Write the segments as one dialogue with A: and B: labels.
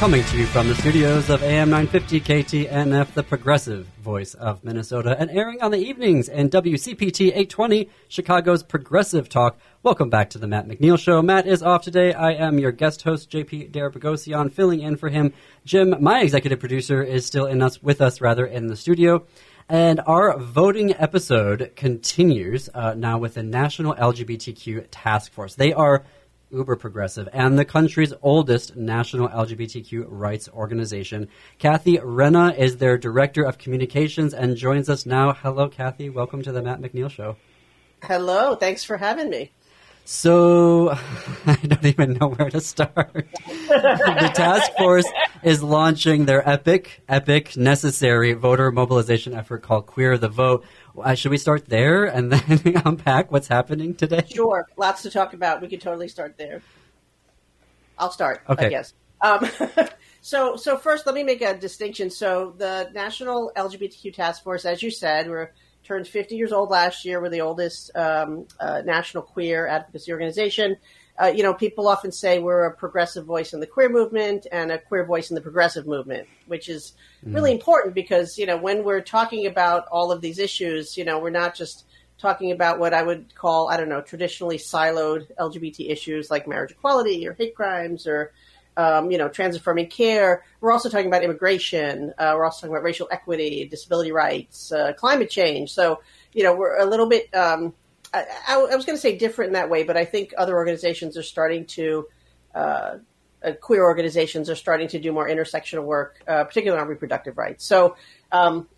A: Coming to you from the studios of AM 950 KTNF, the progressive voice of Minnesota, and airing on the evenings in WCPT 820, Chicago's Progressive Talk. Welcome back to the Matt McNeil Show. Matt is off today. I am your guest host, JP Darabagosian, filling in for him. Jim, my executive producer, is still with us in the studio. And our voting episode continues now with the National LGBTQ Task Force. They are uber progressive and the country's oldest national LGBTQ rights organization. Cathy Renna is their director of communications and joins us now. Hello, Cathy. Welcome to the Matt McNeil Show.
B: Hello. Thanks for having me.
A: So, I don't even know where to start. The task force is launching their epic, necessary voter mobilization effort called Queer the Vote. Should we start there and then unpack what's happening today?
B: Sure. Lots to talk about. We could totally start there. I'll start,
A: okay.
B: I guess. So first, let me make a distinction. So the National LGBTQ Task Force, as you said, turned 50 years old last year. We're the oldest national queer advocacy organization. People often say we're a progressive voice in the queer movement and a queer voice in the progressive movement, which is really important because, when we're talking about all of these issues, we're not just talking about what I would call, traditionally siloed LGBT issues like marriage equality or hate crimes or trans-affirming care. We're also talking about immigration. We're also talking about racial equity, disability rights, climate change. So, we're a little bit, I was going to say different in that way, but I think other organizations are starting to, queer organizations are starting to do more intersectional work, particularly on reproductive rights. So, I'm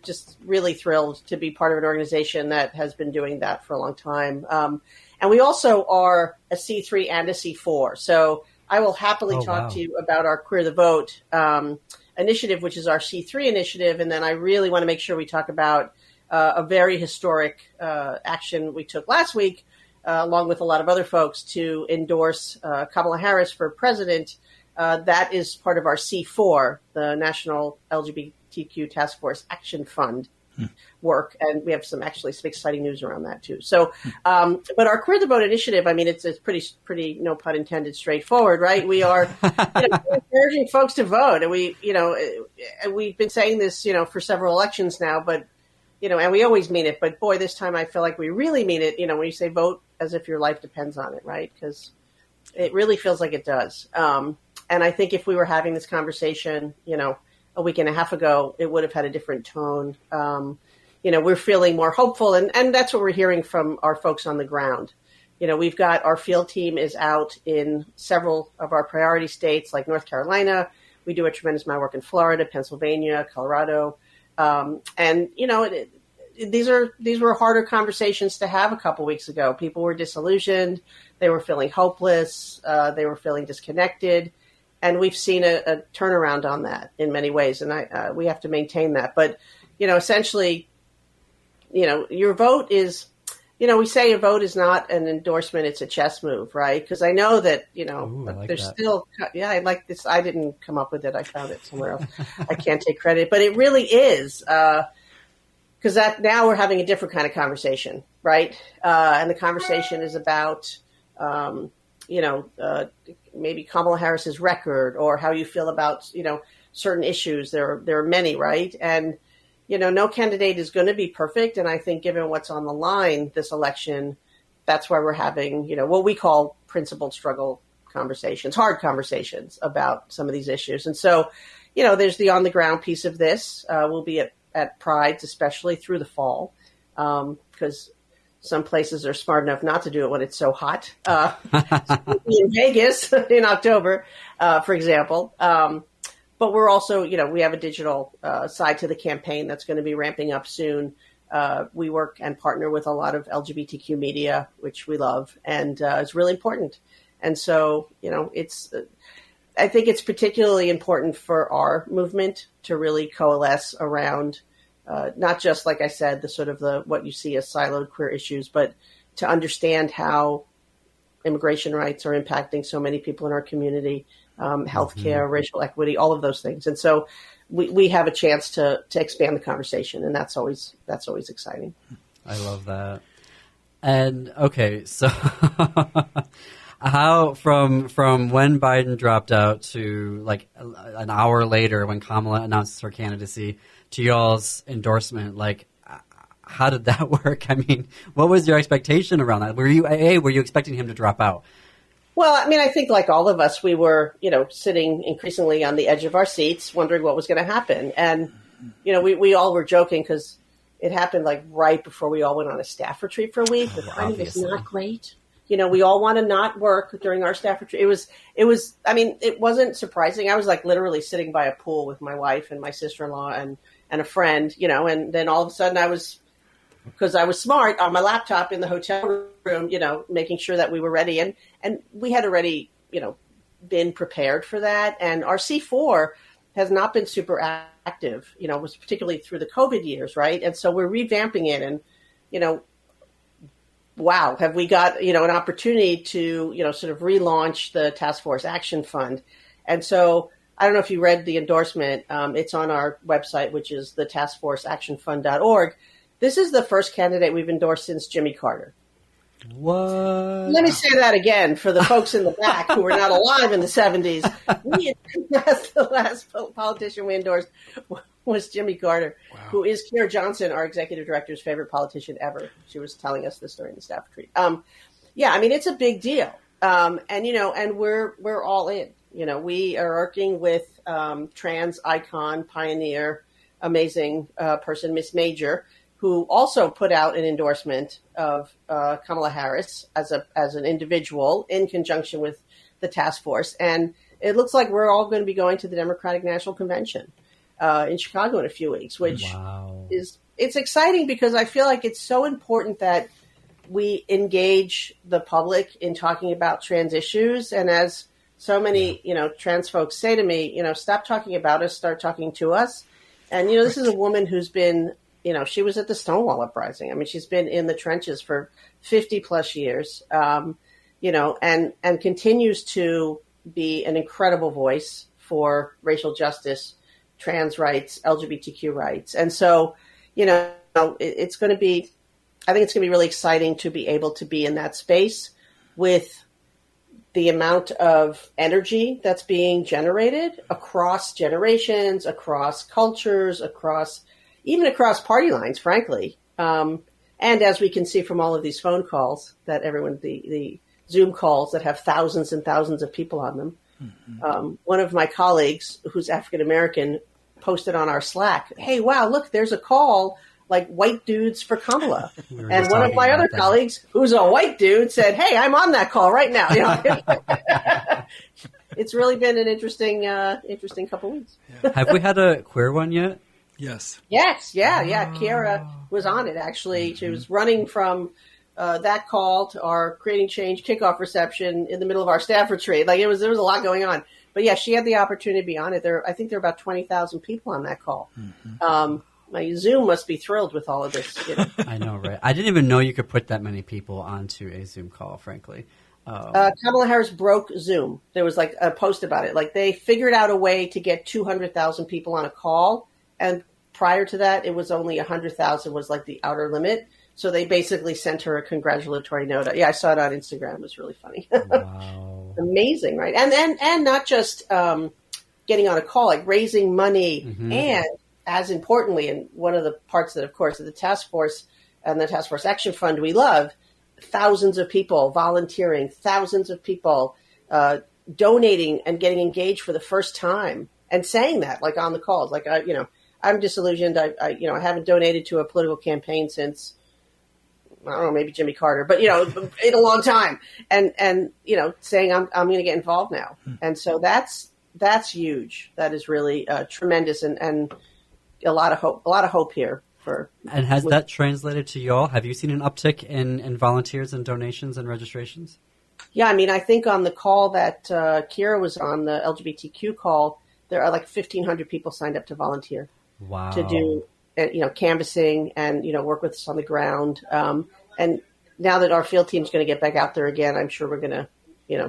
B: just really thrilled to be part of an organization that has been doing that for a long time. And we also are a C3 and a C4. So, I will happily talk to you about our Queer the Vote initiative, which is our C3 initiative. And then I really want to make sure we talk about a very historic action we took last week, along with a lot of other folks, to endorse Kamala Harris for president. That is part of our C4, the National LGBTQ Task Force Action Fund work. And we have some exciting news around that too. So, but our Queer the Vote initiative, it's pretty, no pun intended, straightforward, right? We are encouraging folks to vote. And we've been saying this, for several elections now, but, and we always mean it, but boy, this time I feel like we really mean it, when you say vote as if your life depends on it, right? Because it really feels like it does. And I think if we were having this conversation, a week and a half ago, it would have had a different tone. We're feeling more hopeful, and that's what we're hearing from our folks on the ground. We've got our field team is out in several of our priority states like North Carolina. We do a tremendous amount of work in Florida, Pennsylvania, Colorado. These were harder conversations to have a couple weeks ago. People were disillusioned. They were feeling hopeless. They were feeling disconnected. And we've seen a turnaround on that in many ways, and we have to maintain that. But, essentially, your vote is, we say a vote is not an endorsement; it's a chess move, right? Because I know that,
A: Ooh, I like
B: there's
A: that.
B: still, I like this. I didn't come up with it; I found it somewhere else. I can't take credit, but it really is because now we're having a different kind of conversation, right? And the conversation is about, maybe Kamala Harris's record or how you feel about, certain issues. There are many, right? And, no candidate is going to be perfect. And I think given what's on the line this election, that's why we're having, what we call principled struggle conversations, hard conversations about some of these issues. And so, there's the on the ground piece of this. We'll be at Prides, especially through the fall, because some places are smart enough not to do it when it's so hot. In Vegas in October, for example. But we're also, we have a digital side to the campaign that's going to be ramping up soon. We work and partner with a lot of LGBTQ media, which we love, and it's really important. And so, I think it's particularly important for our movement to really coalesce around not just, like I said, what you see as siloed queer issues, but to understand how immigration rights are impacting so many people in our community, healthcare, racial equity, all of those things. And so we have a chance to expand the conversation, and that's always exciting.
A: I love that. And okay, so How from when Biden dropped out to like an hour later when Kamala announced her candidacy to y'all's endorsement, like how did that work? I mean, what was your expectation around that? Were you expecting him to drop out?
B: Well, I mean, I think like all of us, we were, sitting increasingly on the edge of our seats, wondering what was going to happen. And, we all were joking because it happened like right before we all went on a staff retreat for a week. The timing was not great. We all want to not work during our staff retreat. I mean, it wasn't surprising. I was like literally sitting by a pool with my wife and my sister-in-law and a friend, and then all of a sudden because I was smart, on my laptop in the hotel room, making sure that we were ready. And we had already, been prepared for that. And our C4 has not been super active, was particularly through the COVID years, right? And so we're revamping it. And, wow, have we got, an opportunity to, sort of relaunch the Task Force Action Fund. And so I don't know if you read the endorsement. It's on our website, which is the taskforceactionfund.org. This is the first candidate we've endorsed since Jimmy Carter.
A: What?
B: Let me say that again for the folks in the back who were not alive in the 70s. The last politician we endorsed was Jimmy Carter, who is Keira Johnson, our executive director's favorite politician ever. She was telling us this during the staff retreat. I mean, it's a big deal. And we're all in. We are working with trans icon, pioneer, amazing person, Miss Major, who also put out an endorsement of Kamala Harris as an individual in conjunction with the task force. And it looks like we're all going to be going to the Democratic National Convention in Chicago in a few weeks, which it's exciting because I feel like it's so important that we engage the public in talking about trans issues. And as so many, trans folks say to me, stop talking about us, start talking to us. And, this is a woman who's been, she was at the Stonewall Uprising. I mean, she's been in the trenches for 50 plus years, and continues to be an incredible voice for racial justice, trans rights, LGBTQ rights. And so, it's going to be, I think it's going to be really exciting to be able to be in that space with the amount of energy that's being generated across generations, across cultures, even across party lines, frankly. And as we can see from all of these phone calls that everyone, the Zoom calls that have thousands and thousands of people on them. Mm-hmm. One of my colleagues who's African-American posted on our Slack, hey, wow, look, there's a call like white dudes for Kamala. And one of my other colleagues who's a white dude said, hey, I'm on that call right now. It's really been an interesting couple weeks.
A: Have we had a queer one yet?
C: Yes.
B: Yes. Yeah. Keira was on it, actually. Mm-hmm. She was running from that call to our Creating Change kickoff reception in the middle of our staff retreat. Like there was a lot going on. But yeah, she had the opportunity to be on it. I think there were about 20,000 people on that call. Mm-hmm. My Zoom must be thrilled with all of this.
A: I know, right? I didn't even know you could put that many people onto a Zoom call, frankly.
B: Kamala Harris broke Zoom. There was like a post about it. Like they figured out a way to get 200,000 people on a call. And prior to that, it was only 100,000 was like the outer limit. So they basically sent her a congratulatory note. Yeah, I saw it on Instagram. It was really funny. Wow. Amazing, right? And not just getting on a call, like raising money and as importantly, and one of the parts that, of course, of the task force and the Task Force Action Fund we love, thousands of people volunteering, thousands of people donating and getting engaged for the first time and saying that, like on the calls, like, I'm disillusioned. I haven't donated to a political campaign since, I don't know, maybe Jimmy Carter, but, in a long time. And saying I'm going to get involved now. And so that's huge. That is really tremendous and a lot of hope here.
A: And has that translated to y'all? Have you seen an uptick in volunteers and donations and registrations?
B: Yeah, I mean, I think on the call that Keira was on, the LGBTQ call, there are like 1,500 people signed up to volunteer.
A: Wow.
B: To do, canvassing and, work with us on the ground. And now that our field team is going to get back out there again, I'm sure we're going to,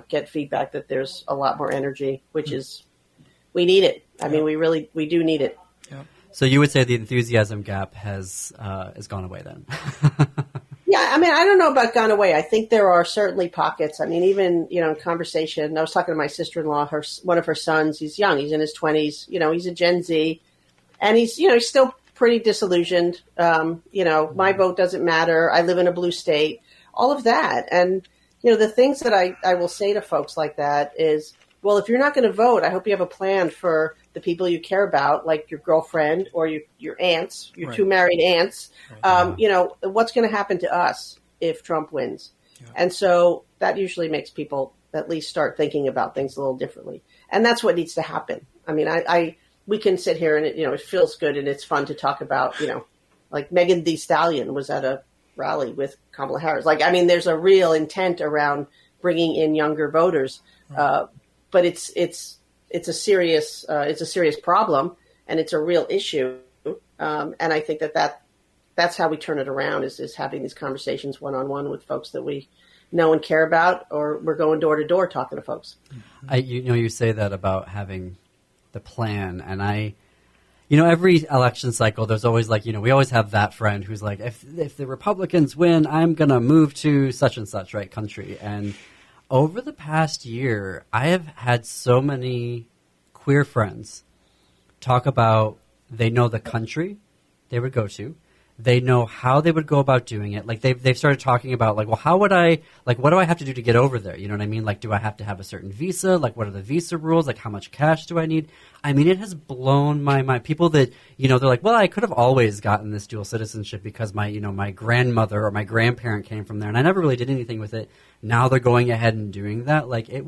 B: get feedback that there's a lot more energy, which is, we need it. I mean, we do need it.
A: Yep. So you would say the enthusiasm gap has gone away then?
B: Yeah, I mean, I don't know about gone away. I think there are certainly pockets. I mean, even, in conversation, I was talking to my sister-in-law, one of her sons, he's young, he's in his 20s, he's a Gen Z, and he's still pretty disillusioned. My vote doesn't matter. I live in a blue state, all of that. And, the things that I will say to folks like that is, well, if you're not going to vote, I hope you have a plan for the people you care about, like your girlfriend or your aunts, your two married aunts. What's going to happen to us if Trump wins? Yeah. And so that usually makes people at least start thinking about things a little differently. And that's what needs to happen. I mean, we can sit here and it feels good and it's fun to talk about, like Megan Thee Stallion was at a rally with Kamala Harris. Like, I mean, there's a real intent around bringing in younger voters. Right. But it's a serious problem, and it's a real issue. And I think that's how we turn it around is having these conversations one-on-one with folks that we know and care about, or we're going door to door talking to folks.
A: You say that about having the plan, and every election cycle, there's always we always have that friend who's like, if the Republicans win, I'm going to move to such and such, right, country. And over the past year, I have had so many queer friends talk about they know the country they would go to. They know how they would go about doing it. Like they've started talking about what do I have to do to get over there? You know what I mean? Like, do I have to have a certain visa? Like, what are the visa rules? Like, how much cash do I need? I mean, it has blown my mind. People that, they're like, well, I could have always gotten this dual citizenship because my grandmother or my grandparent came from there and I never really did anything with it. Now they're going ahead and doing that. Like, it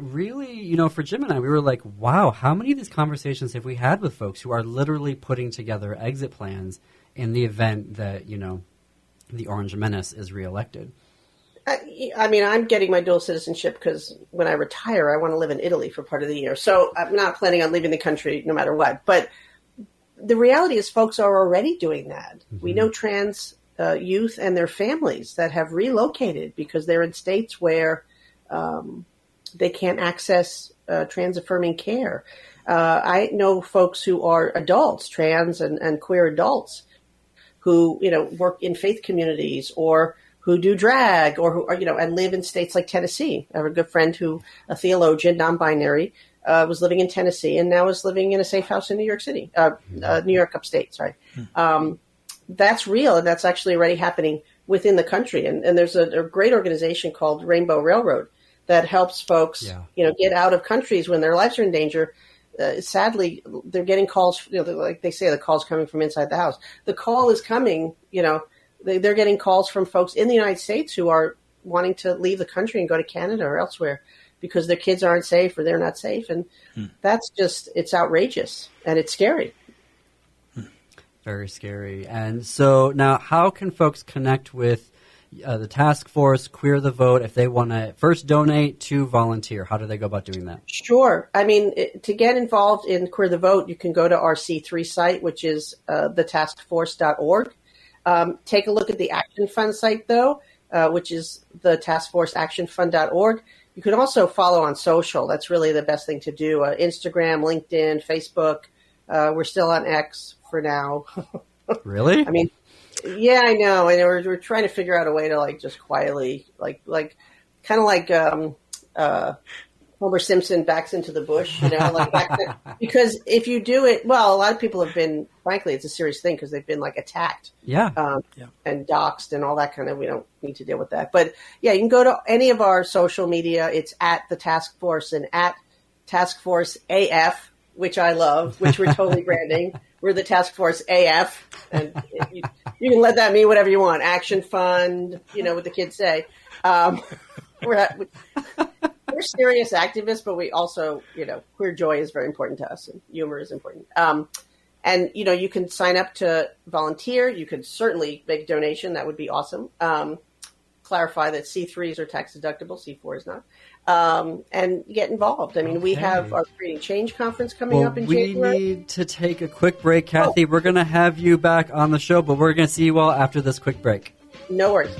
A: really, for Jim and I, we were like, wow, how many of these conversations have we had with folks who are literally putting together exit plans in the event that, the Orange Menace is reelected?
B: I mean, I'm getting my dual citizenship because when I retire, I want to live in Italy for part of the year. So I'm not planning on leaving the country no matter what. But the reality is folks are already doing that. Mm-hmm. We know trans youth and their families that have relocated because they're in states where they can't access trans-affirming care. I know folks who are adults, trans and queer adults, who work in faith communities or who do drag or who are and live in states like Tennessee. I have a good friend who, a theologian, non-binary, was living in Tennessee and now is living in a safe house in New York City, New York upstate. Sorry, that's real and that's actually already happening within the country. And there's a great organization called Rainbow Railroad that helps folks, get out of countries when their lives are in danger. Sadly, they're getting calls, like they say, the call's coming from inside the house. The call is coming, they're getting calls from folks in the United States who are wanting to leave the country and go to Canada or elsewhere because their kids aren't safe or they're not safe. And that's just, it's outrageous and it's scary.
A: Very scary. And so now how can folks connect with the task force, Queer the Vote, if they want to first donate to volunteer? How do they go about doing that? Sure.
B: I mean, to get involved in Queer the Vote, you can go to our C3 site, which is thetaskforce.org. Take a look at the Action Fund site, though, which is the taskforceactionfund.org. You can also follow on social. That's really the best thing to do. Instagram, LinkedIn, Facebook. We're still on X for now.
A: Really?
B: I mean, yeah, I know. And we're trying to figure out a way to just quietly, kind of like Homer Simpson backs into the bush, because if you do it, well, a lot of people have been, frankly, it's a serious thing because they've been attacked, and doxxed and all that kind of. We don't need to deal with that, but yeah, you can go to any of our social media. It's at the Task Force and at Task Force AF, which I love, which we're totally branding. We're the Task Force AF, and you can let that mean whatever you want. Action Fund, what the kids say. We're serious activists, but we also, queer joy is very important to us, and humor is important. And you can sign up to volunteer. You could certainly make a donation. That would be awesome. Clarify that C3s are tax deductible, C4 is not. And get involved. I mean, we have our Creating Change conference coming up in January.
A: We need to take a quick break, Cathy. We're going to have you back on the show, but we're going to see you all after this quick break.
B: No worries.